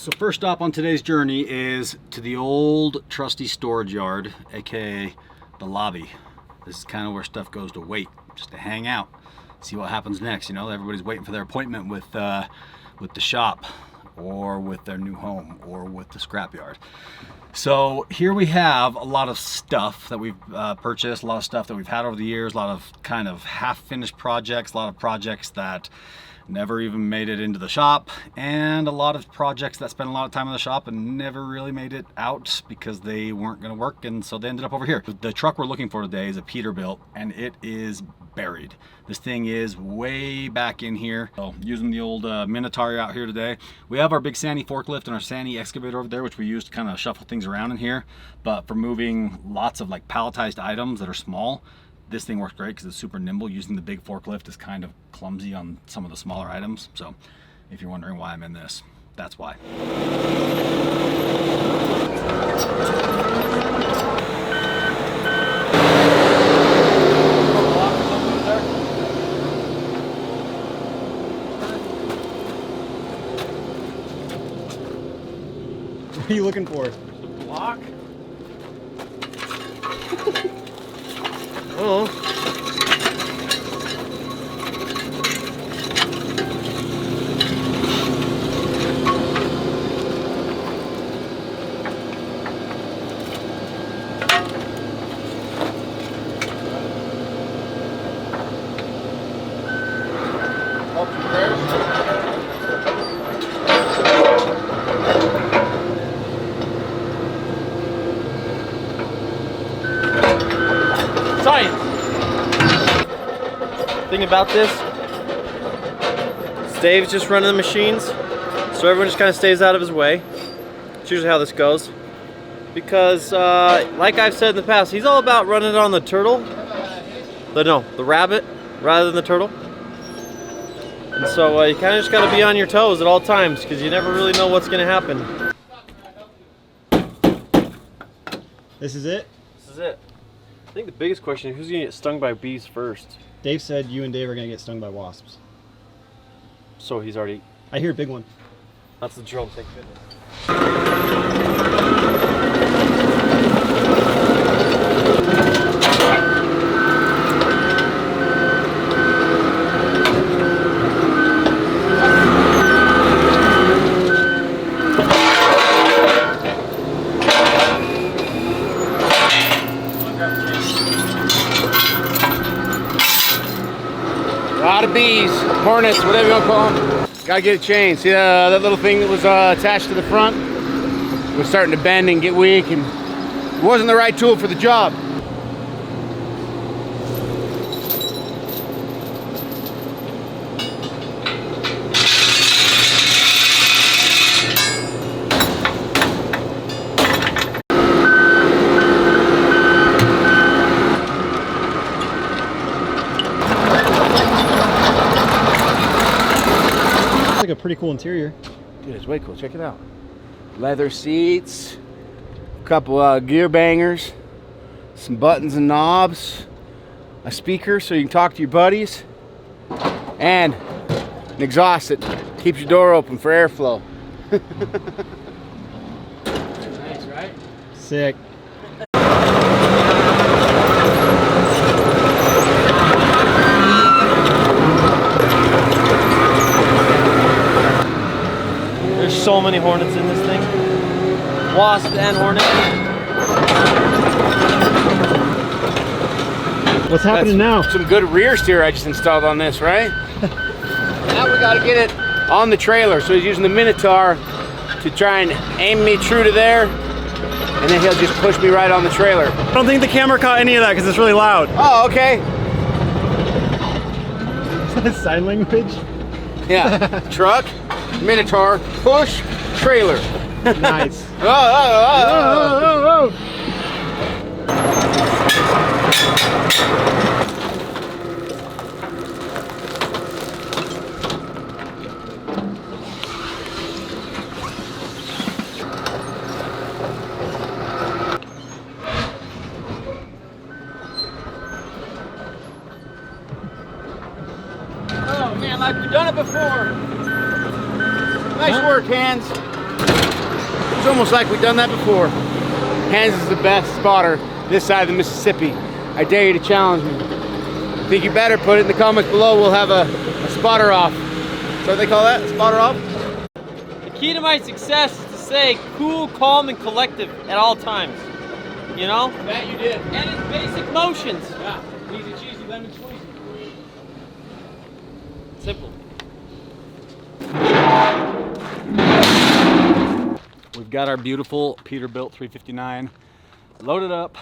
So first stop on today's journey is to the old trusty storage yard, aka the lobby. This is kind of where stuff goes to wait, just to hang out, see what happens next. You know, everybody's waiting for their appointment with the shop, or with their new home, or with the scrapyard. So here we have a lot of stuff that we've purchased, a lot of stuff that we've had over the years, a lot of kind of half-finished projects, a lot of projects that never even made it into the shop, and a lot of projects that spent a lot of time in the shop and never really made it out because they weren't going to work, and so they ended up over here. The truck we're looking for today is a Peterbilt, and it is buried. This thing is way back in here. So using the old Minotaur out here today. We have our big Sani forklift and our Sani excavator over there, which we use to kind of shuffle things around in here, but for moving lots of like palletized items that are small, this thing works great because it's super nimble. Using the big forklift is kind of clumsy on some of the smaller items. So if you're wondering why I'm in this, that's why. What are you looking for? Block? Oh. Thing about this, Dave's just running the machines, so everyone just kind of stays out of his way. It's usually how this goes. Because, like I've said in the past, he's all about running it on the turtle. The rabbit, rather than the turtle. And so you kind of just got to be on your toes at all times, because you never really know what's going to happen. This is it? This is it. I think the biggest question is who's going to get stung by bees first? Dave said you and Dave are going to get stung by wasps. So he's already... I hear a big one. That's the drill thing. A lot of bees, hornets, whatever you want to call them. Gotta get it changed. See that little thing that was attached to the front was starting to bend and get weak, and it wasn't the right tool for the job. A pretty cool interior. Dude, it's way cool. Check it out. Leather seats, a couple gear bangers, some buttons and knobs, a speaker so you can talk to your buddies, and an exhaust that keeps your door open for airflow. Nice, right? Sick. There's so many hornets in this thing. Wasp and hornet. What's happening now? Some good rear steer I just installed on this, right? Now we gotta get it on the trailer. So he's using the Minotaur to try and aim me true to there, and then he'll just push me right on the trailer. I don't think the camera caught any of that because it's really loud. Oh, okay. Is that sign language? Yeah. Truck, Minotaur, push, trailer. Nice. Oh. Oh man, like we've done it before. Nice work, hands. It's almost like we've done that before. Hans is the best spotter this side of the Mississippi. I dare you to challenge me. Think you better put it in the comments below. We'll have a spotter off. So what they call that? A spotter off? The key to my success is to stay cool, calm, and collective at all times. You know? That you did. And it's basic motions. Yeah. Easy cheesy lemon squeezy. Simple. We've got our beautiful Peterbilt 359 loaded up.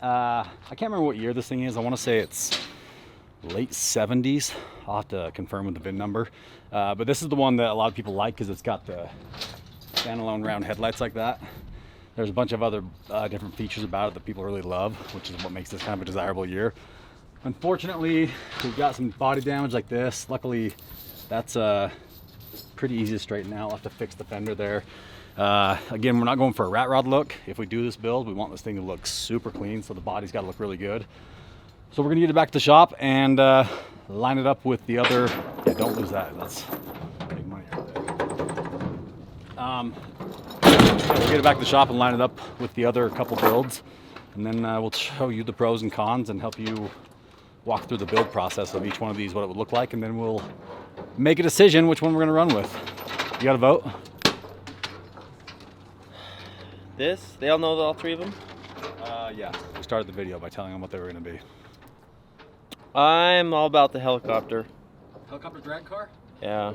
I can't remember what year this thing is. I want to say it's late 70s. I'll have to confirm with the VIN number. But this is the one that a lot of people like because it's got the standalone round headlights like that. There's a bunch of other different features about it that people really love, which is what makes this kind of a desirable year. Unfortunately, we've got some body damage like this. Luckily, that's pretty easy to straighten out. I'll have to fix the fender there. Again, we're not going for a rat rod look. If we do this build, we want this thing to look super clean, so the body's got to look really good. So we're gonna get it back to the shop and line it up with the other. Yeah, don't lose that. That's big money right there. We'll get it back to the shop and line it up with the other couple builds, and then we'll show you the pros and cons and help you walk through the build process of each one of these, what it would look like, and then we'll make a decision which one we're gonna run with. You got to vote? This? They all know all three of them? Yeah. We started the video by telling them what they were gonna be. I'm all about the helicopter. Helicopter drag car? Yeah.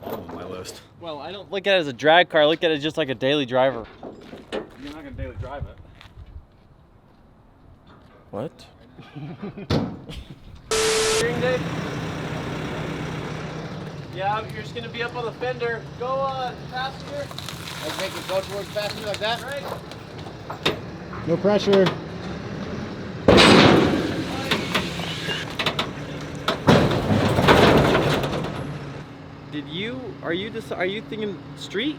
Bottom of my list. Well, I don't look at it as a drag car. I look at it just like a daily driver. You're not gonna daily drive it. What? Steering, Dave? Yeah, you're just gonna be up on the fender. Go passenger. Like make it go towards the passenger like that? Right. No pressure. Are you thinking street?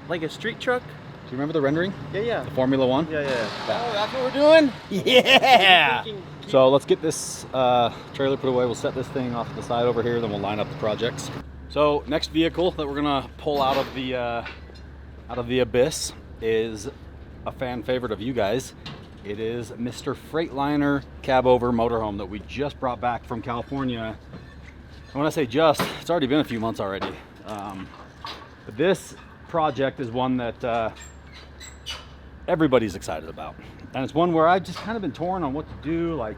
Like a street truck? Do you remember the rendering? Yeah. The Formula One? Yeah. Oh, that's what we're doing? Yeah! So let's get this trailer put away. We'll set this thing off to the side over here, then we'll line up the projects. So next vehicle that we're gonna pull out of the abyss is a fan favorite of you guys. It is Mr. Freightliner cab over motorhome that we just brought back from California. And when I say just, it's already been a few months already. But this project is one that everybody's excited about. And it's one where I've just kind of been torn on what to do. Like,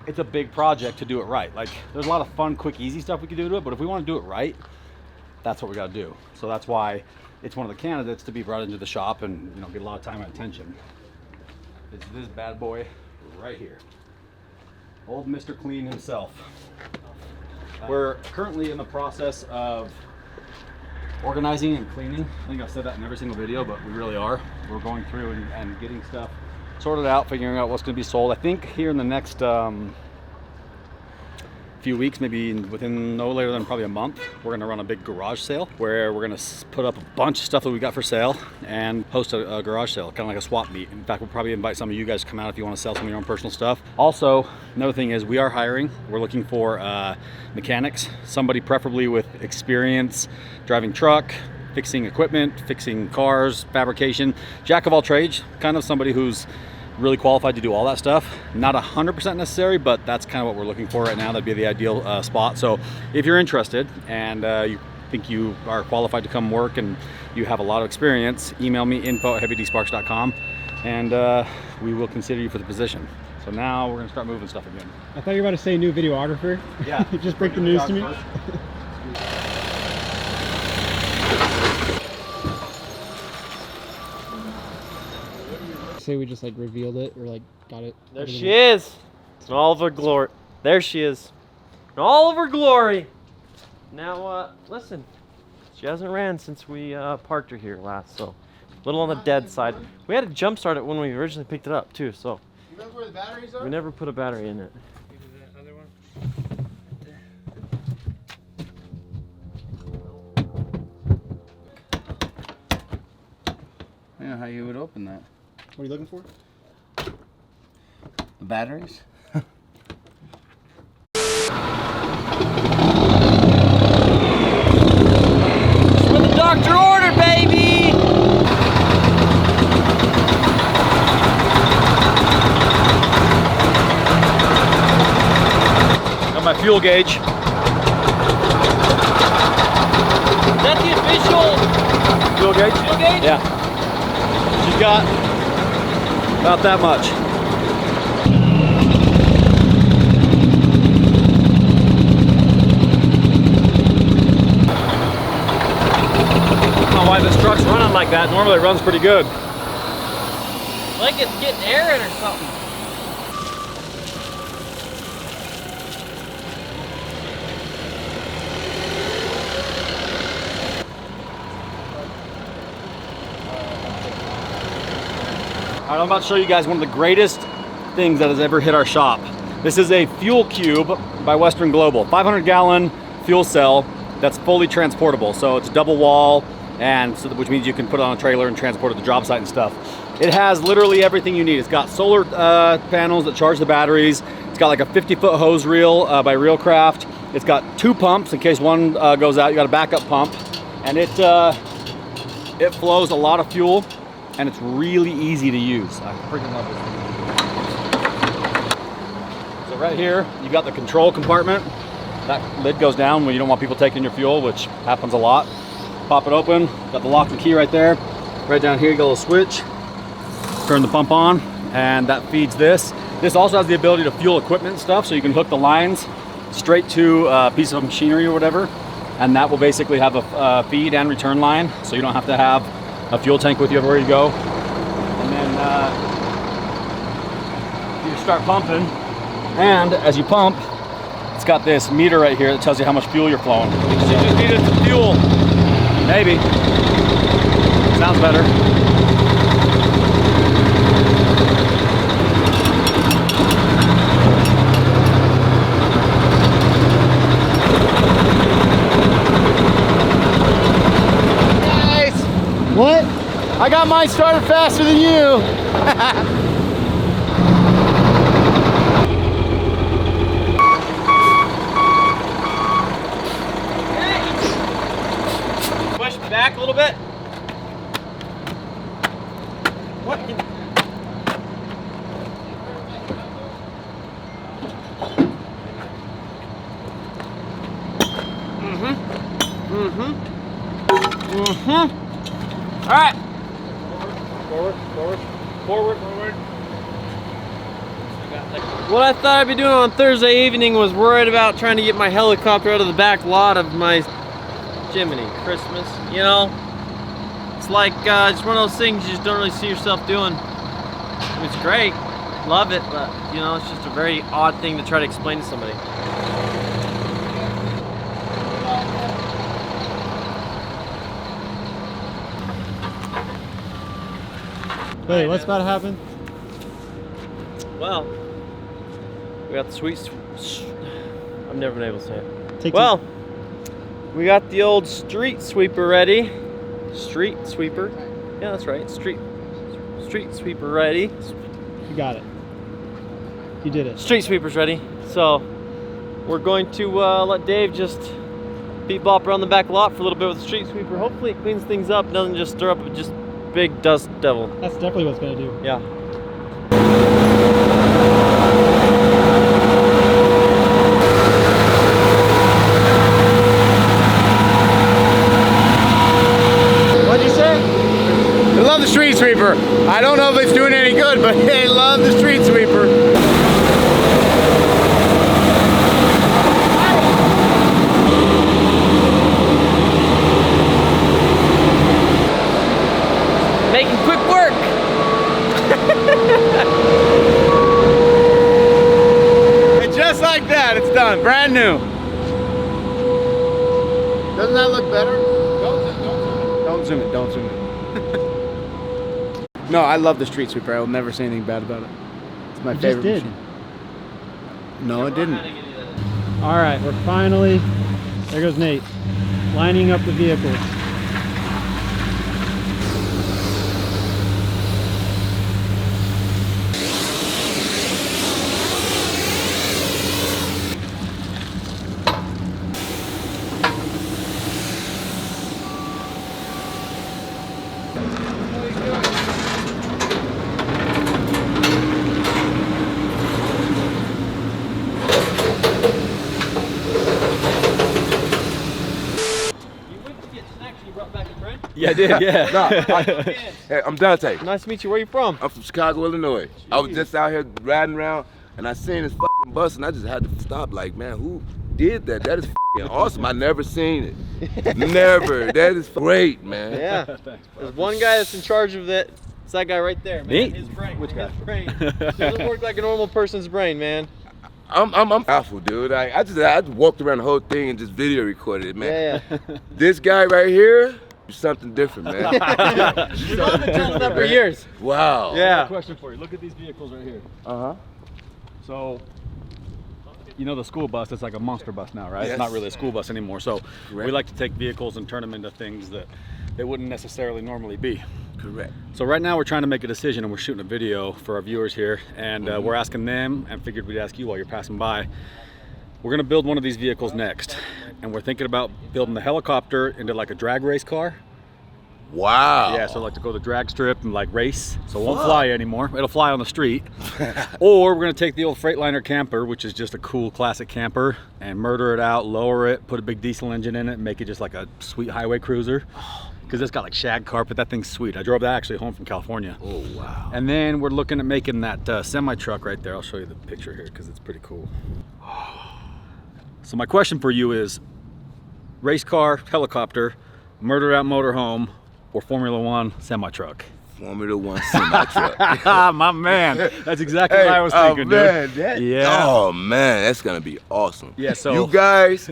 it's a big project to do it right. Like, there's a lot of fun, quick, easy stuff we could do to it, but if we want to do it right, that's what we got to do. So that's why it's one of the candidates to be brought into the shop and, you know, get a lot of time and attention. It's this bad boy right here. Old Mr. Clean himself. We're currently in the process of organizing and cleaning. I think I've said that in every single video, but we really are. We're going through and getting stuff sorted out, figuring out what's going to be sold. I think here in the next few weeks, maybe within no later than probably a month, we're going to run a big garage sale where we're going to put up a bunch of stuff that we got for sale and host a garage sale, kind of like a swap meet. In fact, we'll probably invite some of you guys to come out if you want to sell some of your own personal stuff. Also, another thing is we are hiring. We're looking for mechanics, somebody preferably with experience driving truck, fixing equipment, fixing cars, fabrication, jack of all trades, kind of somebody who's really qualified to do all that stuff. Not 100% necessary, but that's kind of what we're looking for right now. That'd be the ideal spot. So if you're interested and you think you are qualified to come work and you have a lot of experience, email me info@heavydsparks.com and we will consider you for the position. So now we're gonna start moving stuff again. I thought you were about to say new videographer. Yeah. Just break the news to me. Say we just like revealed it or like got it. There she is. In all of her glory. There she is. In all of her glory. Now, listen. She hasn't ran since we parked her here last, so a little on the dead side. We had to jump start it when we originally picked it up too, so. You remember where the batteries are? We never put a battery in it. Yeah, how you would open that? What are you looking for? The batteries? That's what the doctor ordered, baby! fuel gauge. Is that the official fuel gauge? Fuel gauge? Yeah. She's got about that much. I don't know why this truck's running like that. Normally it runs pretty good. Like it's getting air in or something. Alright, I'm about to show you guys one of the greatest things that has ever hit our shop. This is a fuel cube by Western Global. 500-gallon fuel cell that's fully transportable. So it's double wall, and so, which means you can put it on a trailer and transport it to the job site and stuff. It has literally everything you need. It's got solar panels that charge the batteries. It's got like a 50-foot hose reel by Reelcraft. It's got 2 pumps in case one goes out. You got a backup pump, and it flows a lot of fuel, and it's really easy to use. I freaking love this. So right here, you got the control compartment. That lid goes down when you don't want people taking your fuel, which happens a lot. Pop it open. Got the lock and key right there. Right down here, you got a little switch. Turn the pump on, and that feeds this. This also has the ability to fuel equipment and stuff, so you can hook the lines straight to a piece of machinery or whatever, and that will basically have a feed and return line, so you don't have to have a fuel tank with you everywhere you go. And then you start pumping, and as you pump, it's got this meter right here that tells you how much fuel you're flowing. You just needed some fuel. Maybe. Sounds better. What? I got mine started faster than you. Push back a little bit. What? All right. Forward. What I thought I'd be doing on Thursday evening was worried about trying to get my helicopter out of the back lot of my Jiminy Christmas. You know, it's like it's one of those things you just don't really see yourself doing. It's great, love it, but you know, it's just a very odd thing to try to explain to somebody. Wait, what's about to happen? Well, we got the I've never been able to say it. Take Well, we got the old street sweeper ready. Street sweeper. Yeah, that's right. Street sweeper ready. you got it. You did it. Street sweeper's ready. So we're going to let Dave just beat bop around the back lot for a little bit with the street sweeper. Hopefully it cleans things up, doesn't just stir up a just big dust devil. That's definitely what's gonna do. Yeah. What'd you say? I love the street sweeper. I don't know if it's doing any good, but I love the street sweeper. Making quick work. And just like that, it's done. Brand new. Doesn't that look better? Don't zoom it. Don't zoom it. No, I love the street sweeper. I will never say anything bad about it. It's my favorite just did. machine. No, it didn't. All right, we're finally, there goes Nate, lining up the vehicles. I did, yeah. Hey, I'm Dante. Nice to meet you. Where you from? I'm from Chicago, Illinois. I was just out here riding around, and I seen this fucking bus, and I just had to stop. Like, man, who did that? That is fucking awesome. I never seen it. Never. That is great, man. Yeah. There's one guy that's in charge of that. It's that guy right there, man. Me? His brain. Which guy? His brain. Doesn't work like a normal person's brain, man. I'm powerful, dude. I just walked around the whole thing and just video recorded it, man. Yeah. This guy right here is something different, man. You've all been telling that for years. Wow. Yeah. Question for you. Look at these vehicles right here. Uh-huh. So, you know the school bus, it's like a monster bus now, right? Yes. It's not really a school bus anymore. So Correct. we like to take vehicles and turn them into things that they wouldn't necessarily normally be. Correct. So right now we're trying to make a decision and we're shooting a video for our viewers here, and we're asking them, and figured we'd ask you while you're passing by. We're gonna build one of these vehicles next, and we're thinking about building the helicopter into like a drag race car. Wow. Yeah, so like to go to the drag strip and like race, so it won't fly anymore. It'll fly on the street. Or we're gonna take the old Freightliner camper, which is just a cool classic camper, and murder it out, lower it, put a big diesel engine in it, and make it just like a sweet highway cruiser. Because it's got like shag carpet. That thing's sweet. I drove that actually home from California. Oh, wow. And then we're looking at making that semi truck right there. I'll show you the picture here because it's pretty cool. So my question for you is, race car, helicopter, murder out motorhome, or Formula One semi truck? Formula One semi-truck. My man, that's exactly what I was thinking, man, dude. that, Yeah. Oh, man, that's going to be awesome. Yeah, so- You guys,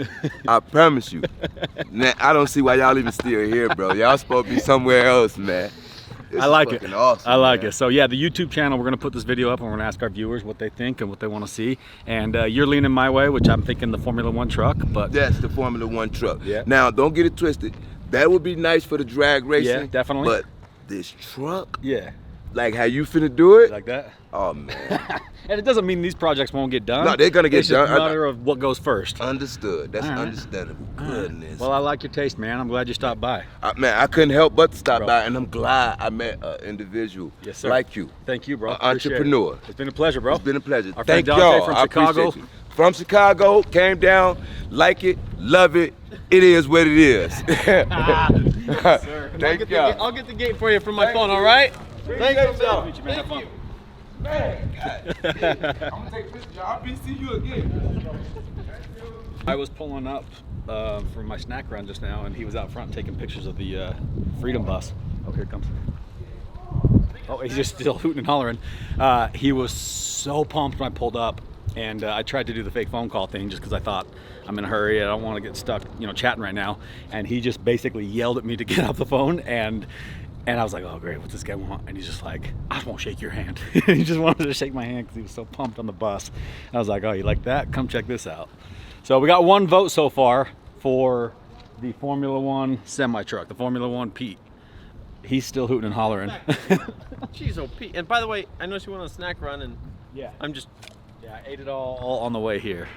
I promise you, man, I don't see why y'all even still here, bro. Y'all supposed to be somewhere else, man. This I like is it. fucking Awesome, I like man. it. So yeah, the YouTube channel, we're gonna put this video up and we're gonna ask our viewers what they think and what they want to see. And you're leaning my way, which I'm thinking the Formula One truck, but That's the Formula One truck. Yeah. Now, don't get it twisted. That would be nice for the drag racing. Yeah, definitely. But this truck, yeah, like how you finna do it, like that. oh, man. And it doesn't mean these projects won't get done. No, they're gonna get it's just done. a matter of what goes first. Understood. That's All right. understandable. Goodness. Well, I like your taste, man. I'm glad you stopped by. Man, I couldn't help but to stop Bro. by, and I'm glad I met an individual Yes, sir. like you. Thank you, bro. An Appreciate it. entrepreneur. It's been a pleasure, bro. It's been a pleasure. Our Thank friend Dante y'all. from I appreciate Chicago. you. From Chicago, came down, like it, love it. It is what it is. Thank y'all. I'll get the gate for you from my phone, all right? Thank you, Bill. Meet you, man. Have fun. Man, God damn. I'm gonna take pictures. I'll be see you again. I was pulling up for my snack run just now, and he was out front taking pictures of the Freedom bus. Oh, here it comes. Oh, he's just still hooting and hollering. He was so pumped when I pulled up, and I tried to do the fake phone call thing just because I thought I'm in a hurry. I don't want to get stuck, chatting right now. And he just basically yelled at me to get off the phone, and I was like, oh great, what's this guy want? And he's just like, I just won't shake your hand. He just wanted to shake my hand because he was so pumped on the bus. And I was like, oh, you like that? Come check this out. So we got one vote so far for the Formula One semi-truck, the Formula One Pete. He's still hooting and hollering. Jeez, oh, Pete. And by the way, I noticed you went on a snack run, and Yeah. I'm just... Yeah, I ate it all on the way here.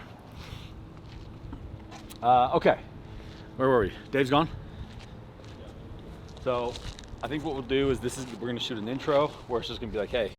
Okay, where were we? Dave's gone? So I think what we'll do is we're gonna shoot an intro where it's just gonna be like, hey.